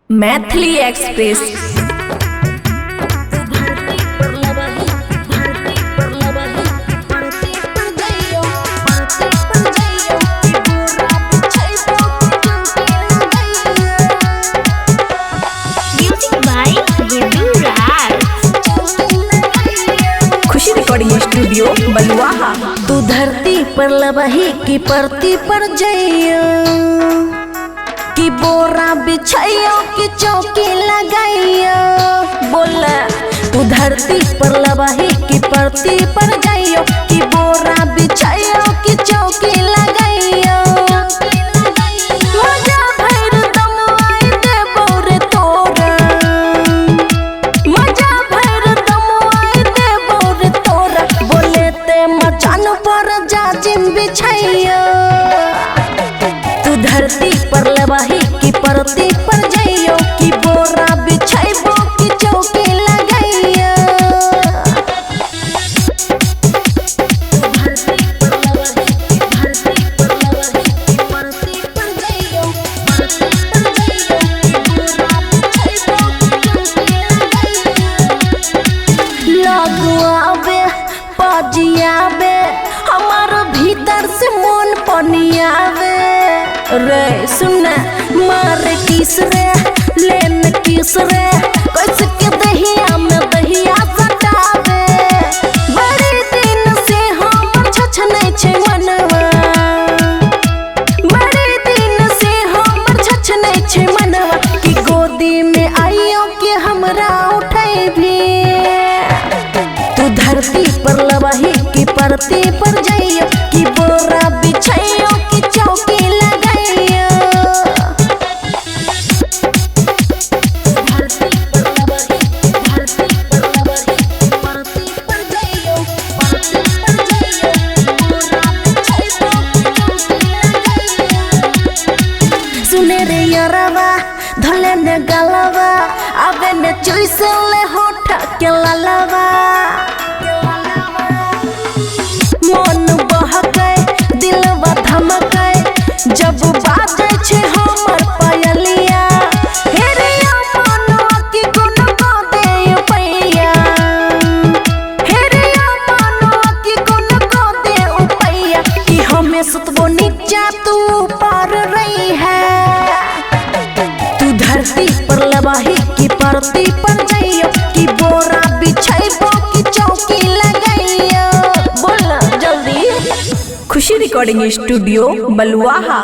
Maithili express. खुशी recording studio बलुआहा। तू धरती पर लबही की परती पर जइयो, कि बोरा बिछाइयो कि चौकी लगाइयो। बोल तू धरती पर लबही की परती पर जइयो, कि बोरा बिछाइयो कि चौकी लगाइयो। मजा भर दम आई देबो रे तोरा, मजा भर दम आई देबो रे तोरा। बोले ते मचान पर जाजिम बिछाइयो, तू धरती पर लबही की परती पर जइयो, कि बोरा बिछाइबो कि चौकी लगाइयो। लगुआबे पजियाबे हमार भीतर से मन पनियाबे। रे सुन मार किस रे लेन किस रे, कैसे के दहिया में दहिया सटाबे। बड़े दिन से हम छछनै छै मनवा, बड़े दिन से हम छछनै छै मनवा, कि गोदी में आइयो कि हमरा उठैबी। तू धरती पर लबही की परती पर जइयो, कि बोरा बिछाइयो कि चौकी लगाइयो। सुने रे यरवा धले ने गलवा, आवे ने चुइसले होठ के ललवा। मन बहकै दिलवा धमकै जब बाजै छै हमर पायलिया। हे रे मनवा की गुन क दे पैया, हे रे मनवा की गुन क दे पैया, कि हमें सुतबो नीचा तू ऊपर रही है। तू धरती पर लबही की परती पर जइयो, कि बोरा बिछाइबो कि चौकी लगाइयो। बोल जल्दी। खुशी रिकॉर्डिंग स्टूडियो बलुआहा।